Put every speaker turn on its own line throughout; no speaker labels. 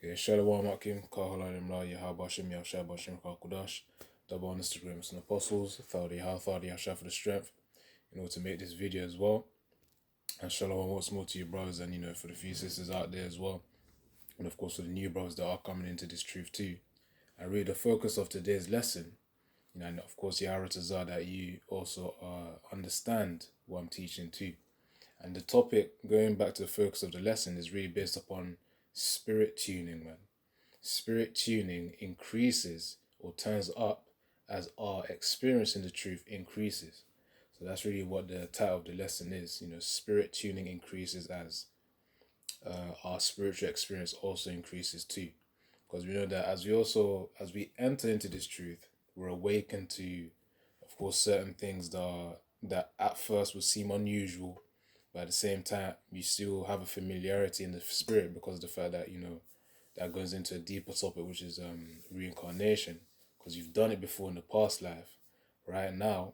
Okay, Shalom Akim, Kahalalim La Yahabashim Yashabashim Kakudash, double on Instagram, some apostles, Thadi Yasha for the strength, to make this video as well. And Shalom what's more to you brothers and for the few sisters out there as well. And of course for the new brothers that are coming into this truth too. And really the focus of today's lesson, and of course Yaharatazar, that you also understand what I'm teaching too. And the topic, going back to the focus of the lesson, is really based upon spirit tuning, man. Spirit tuning increases or turns up as our experience in the truth increases. So that's really what the title of the lesson is. Spirit tuning increases as our spiritual experience also increases too. Because we know that as we enter into this truth, we're awakened to, of course, certain things that at first would seem unusual, but at the same time, you still have a familiarity in the spirit because of the fact that, that goes into a deeper topic, which is reincarnation, because you've done it before in the past life. Right now,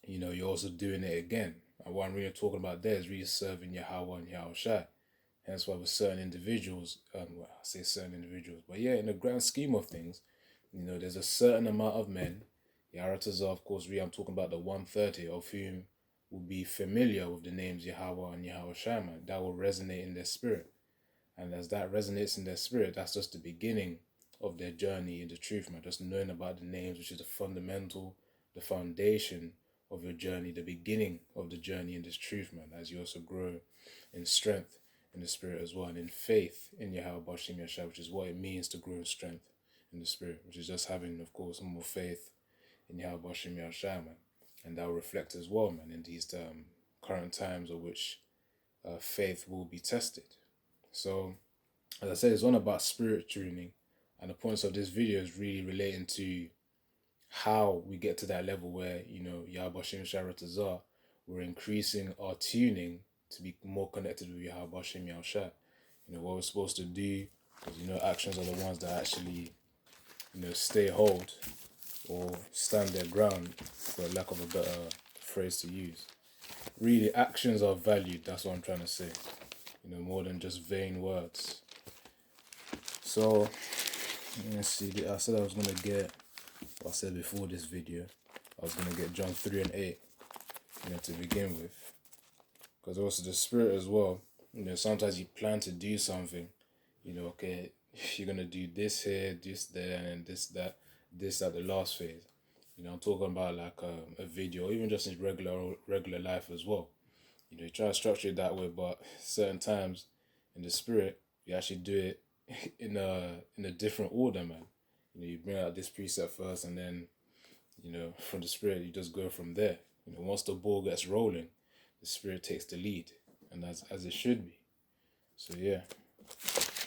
you're also doing it again. And what I'm really talking about there is really serving Yahweh and Yahushua. Hence why with certain individuals, I say certain individuals, but yeah, in the grand scheme of things, there's a certain amount of men, Yaharatazar, of course, I'm talking about the 130 of whom will be familiar with the names Yahweh and Yahushua, man. That will resonate in their spirit. And as that resonates in their spirit, that's just the beginning of their journey in the truth, man. Just knowing about the names, which is the foundation of your journey, the beginning of the journey in this truth, man. As you also grow in strength in the spirit as well, and in faith in Yahweh Bashim Yashah, which is what it means to grow in strength in the spirit, which is just having, of course, more faith in Yahweh Bashim Yashah, man. And that will reflect as well, man, in these current times of which faith will be tested. So, as I said, it's all about spirit tuning, and the points of this video is really relating to how we get to that level where, Yahweh Shem Sharatazar, we're increasing our tuning to be more connected with Yahweh Shem Yahshua. What we're supposed to do, because, actions are the ones that actually, stay hold or stand their ground, for lack of a better phrase to use. Really, actions are valued, that's what I'm trying to say. More than just vain words. So, let's see, I said I was going to get, what I said before this video, I was going to get John 3 and 8, to begin with. Because also the spirit as well, sometimes you plan to do something, okay, you're going to do this here, this there, and then this at the last phase. I'm talking about like a video, even just in regular life as well. You try to structure it that way, but certain times in the spirit, you actually do it in a different order, man. You bring out this precept first, and then, from the spirit, you just go from there. Once the ball gets rolling, the spirit takes the lead, and as it should be. So yeah,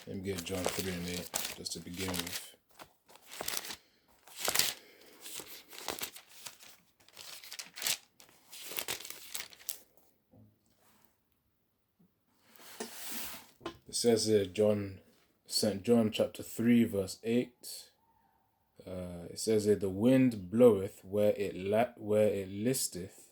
let me get John 3 and 8 just to begin with. It says here, St. John chapter 3 verse 8. It says here, the wind bloweth where it listeth,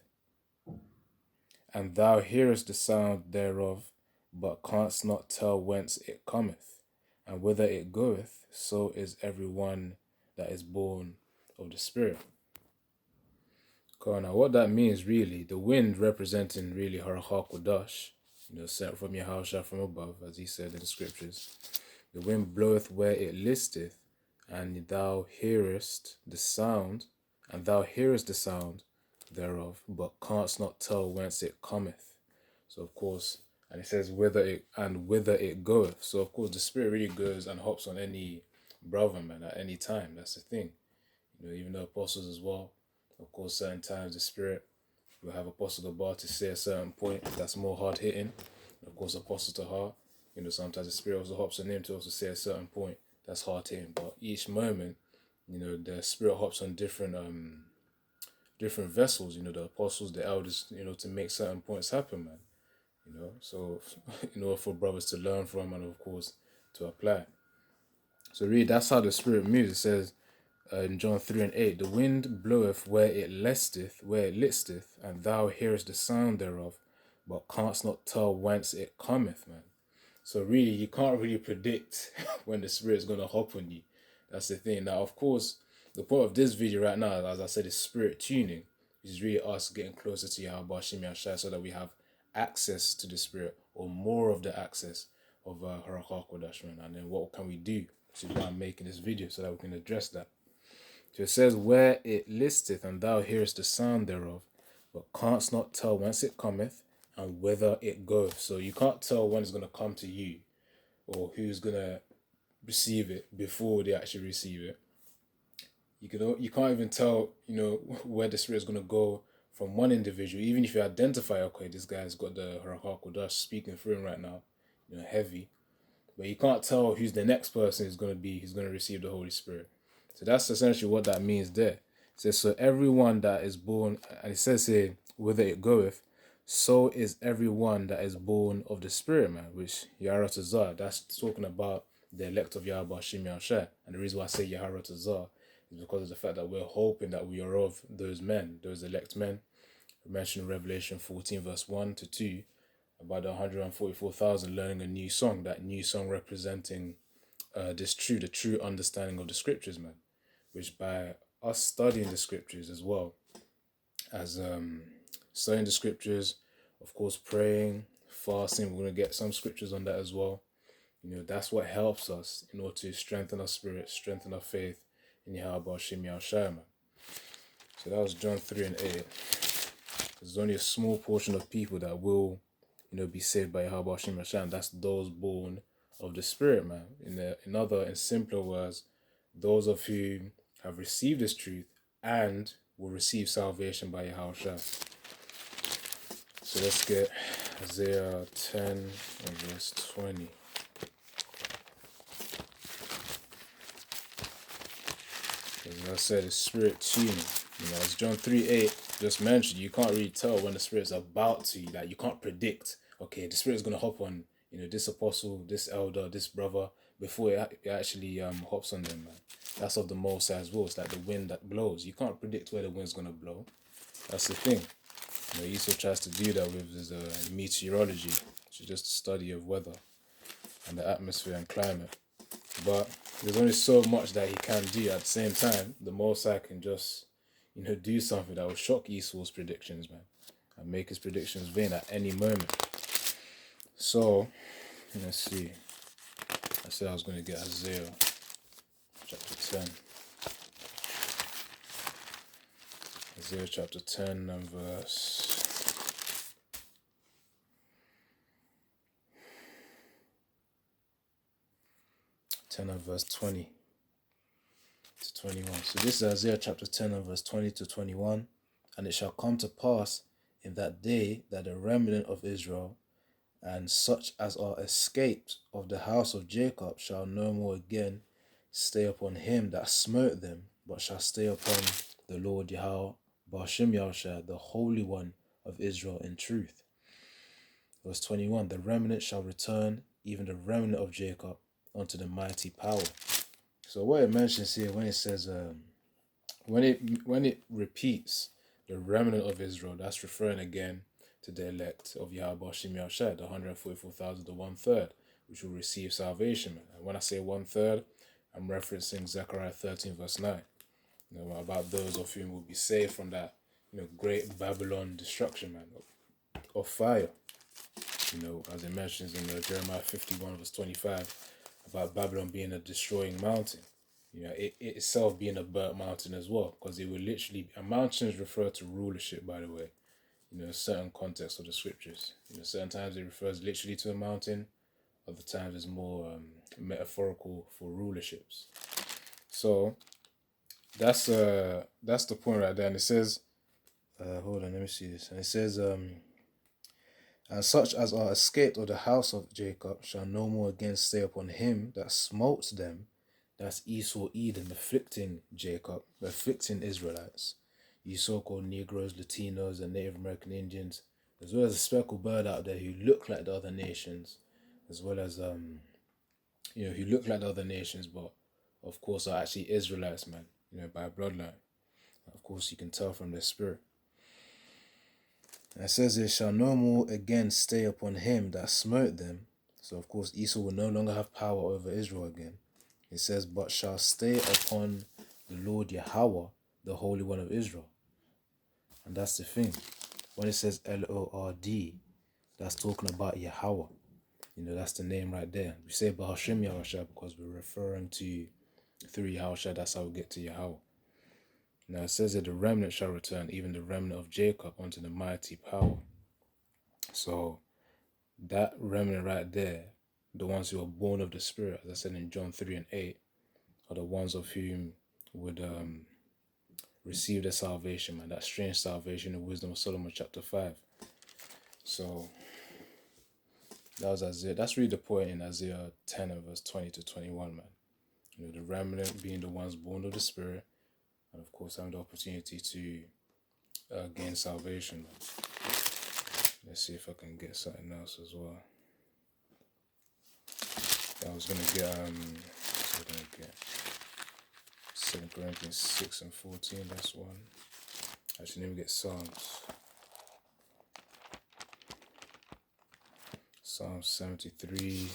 and thou hearest the sound thereof, but canst not tell whence it cometh, and whither it goeth. So is every one that is born of the Spirit. Now what that means really, the wind representing really Harakha Kodash, sent from Yahushua from above, as he said in the scriptures. The wind bloweth where it listeth, and thou hearest the sound, thereof, but canst not tell whence it cometh. So of course, and it says whither it goeth. So of course the spirit really goes and hops on any brother, man, at any time. That's the thing. Even the apostles as well. Of course, certain times the spirit will have Apostle Gabar to say a certain point that's more hard hitting. Of course, Apostle Tahar, sometimes the spirit also hops on him to also say a certain point that's hard hitting. But each moment, the spirit hops on different vessels, the apostles, the elders, to make certain points happen, man. So in order for brothers to learn from and of course to apply. So really that's how the spirit moves. It says in John 3 and 8, the wind bloweth where it listeth, and thou hearest the sound thereof, but canst not tell whence it cometh, man. So really, you can't really predict when the Spirit's gonna hop on you. That's the thing. Now, of course, the point of this video right now, as I said, is spirit tuning, which is really us getting closer to Yahweh Shemi Shai so that we have access to the Spirit, or more of the access of Harakah Kodash, man. And then what can we do? So why I'm making this video, so that we can address that. So it says, where it listeth, and thou hearest the sound thereof, but canst not tell whence it cometh and whither it goeth. So you can't tell when it's going to come to you, or who's going to receive it before they actually receive it. You can't even tell, where the Spirit is going to go from one individual. Even if you identify, okay, this guy's got the Harakah Kodash speaking through him right now, heavy. But you can't tell who's the next person is going to be, who's going to receive the Holy Spirit. So that's essentially what that means there. It says, so everyone that is born, and it says here, whither it goeth, so is everyone that is born of the Spirit, man, which Yaharatazah, that's talking about the elect of Yahweh Shemi Shai. And the reason why I say Yaharatazah is because of the fact that we're hoping that we are of those men, those elect men. We mentioned in Revelation 14, verse 1 to 2, about the 144,000 learning a new song, that new song representing the true understanding of the scriptures, man. Which by us studying the scriptures as well, as studying the scriptures, of course, praying, fasting, we're going to get some scriptures on that as well. That's what helps us in order to strengthen our spirit, strengthen our faith in Yahweh Shemi Shai, man. So that was John 3 and 8. There's only a small portion of people that will, be saved by Yahweh Shemi Shai, and that's those born of the Spirit, man. In simpler words, those of who have received this truth and will receive salvation by Yahweh Shai. So let's get Isaiah 10 and verse 20. As I said, it's spirit tuning. As John 3:8 just mentioned, you can't really tell when the Spirit's about to, like, you can't predict, okay, the Spirit's going to hop on, this apostle, this elder, this brother, before it actually hops on them, man. That's of the Most High's will. It's like the wind that blows. You can't predict where the wind's going to blow. That's the thing. Esau tries to do that with his meteorology, which is just the study of weather and the atmosphere and climate. But there's only so much that he can do. At the same time, the Most High can just, do something that will shock Esau's predictions, man, and make his predictions vain at any moment. So, let's see. I said I was going to get Isaiah chapter 10. Isaiah chapter 10 and verse 10 and verse 20 to 21. So this is Isaiah chapter 10 and verse 20 to 21. And it shall come to pass in that day that the remnant of Israel and such as are escaped of the house of Jacob shall no more again stay upon him that smote them, but shall stay upon the Lord Yahweh Ba'ashem Yahushua, the Holy One of Israel in truth. Verse 21, the remnant shall return, even the remnant of Jacob, unto the mighty power. So what it mentions here, when it says, when it repeats the remnant of Israel, that's referring again to the elect of Yahweh Shemi Shai, the 144,000, the 1/3, which will receive salvation. And when I say 1/3, I'm referencing Zechariah 13 verse 9. About those of whom will be saved from that, great Babylon destruction, man, of fire. As it mentions in Jeremiah 51 verse 25, about Babylon being a destroying mountain. It itself being a burnt mountain as well, because it will literally, and mountains refer to rulership, by the way. Certain context of the scriptures. Certain times it refers literally to a mountain, other times it's more metaphorical for rulerships. So that's the point right there. And it says, hold on, let me see this. And it says, and such as are escaped of the house of Jacob shall no more again stay upon him that smote them. That's Esau, Edom, afflicting Jacob, afflicting Israelites. You so-called Negroes, Latinos, and Native American Indians, as well as a speckled bird out there who look like the other nations, as well as who look like the other nations, but of course are actually Israelites, man. By bloodline. Of course, you can tell from their spirit. And it says, it shall no more again stay upon him that smote them. So of course Esau will no longer have power over Israel again. It says, but shall stay upon the Lord Yahweh, the Holy One of Israel. And that's the thing. When it says Lord, that's talking about Yahweh. That's the name right there. We say Bahashim Yahushua because we're referring to through Yahushua. That's how we get to Yahweh. Now it says that the remnant shall return, even the remnant of Jacob, unto the mighty power. So that remnant right there, the ones who are born of the Spirit, as I said in John 3 and 8, are the ones of whom would receive the salvation, man. That strange salvation in Wisdom of Solomon chapter 5. So that was Isaiah. That's really the point in Isaiah 10 and verse 20 to 21, man. The remnant being the ones born of the Spirit, and of course having the opportunity to gain salvation, man. Let's see if I can get something else as well. I was gonna get 2 Corinthians 6 and 14. That's one. Actually, let me get Psalms. Psalm 73,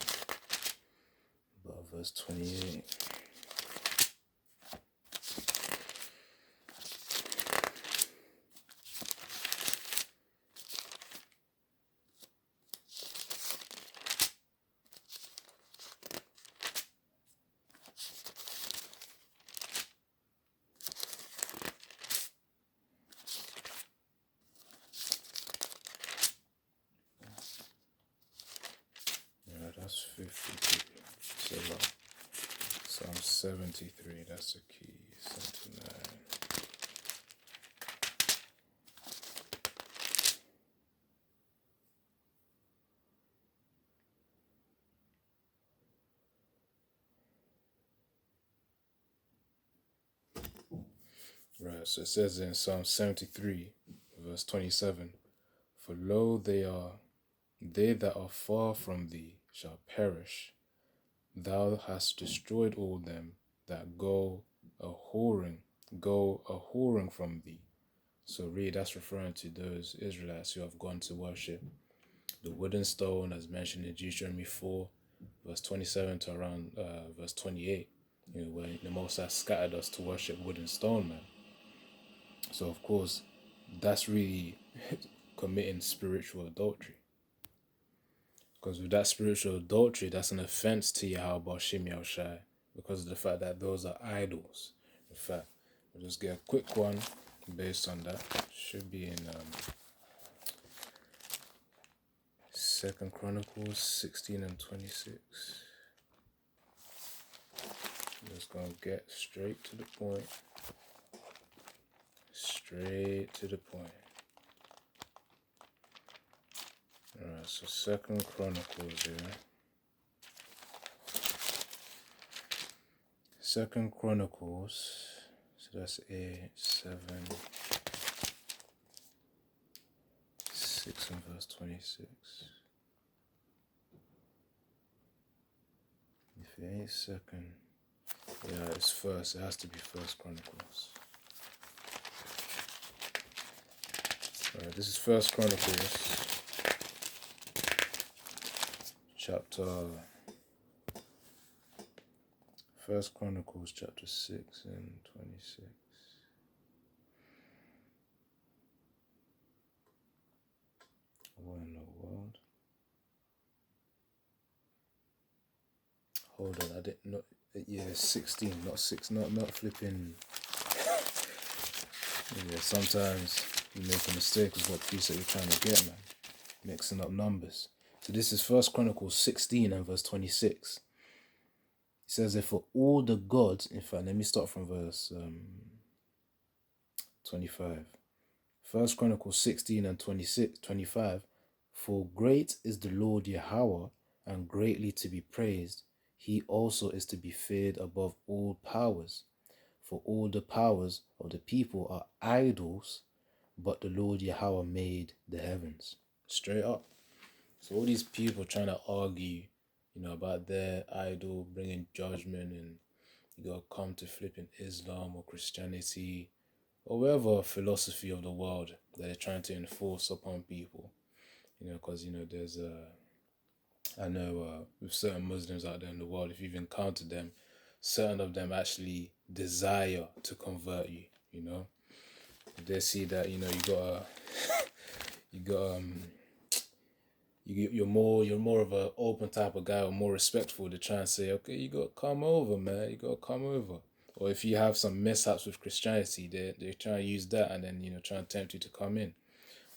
about verse 28. That's 53. So Psalm 73, that's the key. 79. Right, so it says in Psalm 73, verse 27, for lo, they that are far from thee shall perish. Thou hast destroyed all them that go a whoring from thee. So really that's referring to those Israelites who have gone to worship the wooden stone, as mentioned in Deuteronomy 4, verse 27 to around verse 28, where the Most High scattered us to worship wooden stone, man. So of course, that's really committing spiritual adultery. Because with that spiritual adultery, that's an offense to Yahweh Bashim Yahushai, because of the fact that those are idols. In fact, we'll just get a quick one based on that. Should be in 2 Chronicles 16 and 26. Just gonna get straight to the point. Straight to the point. Alright, so 2 Chronicles here. 2 Chronicles, so that's 8, 7, 6 and verse 26. If it ain't second, yeah, it's first. It has to be 1 Chronicles. Alright, this is 1 Chronicles, chapter 1 Chronicles chapter 6 and 26. What in the world? Hold on, I didn't know. Yeah, 16, not 6, not flipping. Yeah, sometimes you make a mistake with what piece that you're trying to get, man. Mixing up numbers. So this is 1 Chronicles 16 and verse 26. It says that for all the gods, in fact, let me start from verse 25. 1 Chronicles 16 and 25. For great is the Lord Yahweh, and greatly to be praised. He also is to be feared above all powers. For all the powers of the people are idols, but the Lord Yahweh made the heavens. Straight up. So all these people trying to argue, about their idol bringing judgment, and you gotta come to flipping Islam or Christianity or whatever philosophy of the world that they're trying to enforce upon people. Because there's I know with certain Muslims out there in the world, if you've encountered them, certain of them actually desire to convert you. You know, if they see that you got you got you're more of a open type of guy or more respectful to try and say, okay, you got to come over, man, you got to come over. Or if you have some mishaps with Christianity, they try to use that and then try and tempt you to come in.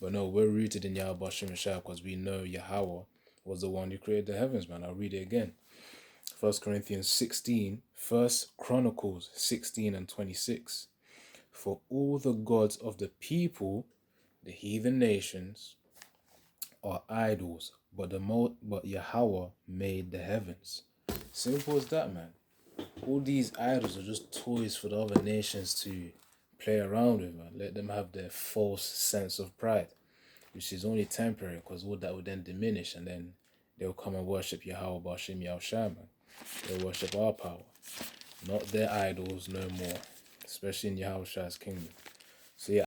But no, we're rooted in Yahweh Shem because we know Yahweh was the one who created the heavens, man. I'll read it again. 1 Corinthians 16, 1 Chronicles 16 and 26. For all the gods of the people, the heathen nations, are idols, but Yahweh made the heavens. Simple as that, man. All these idols are just toys for the other nations to play around with, man. Let them have their false sense of pride, which is only temporary, because all that would then diminish, and then they'll come and worship Yahweh Bashim Yahushua, man. They'll worship our power, not their idols no more, especially in Yahushua's kingdom. So yeah.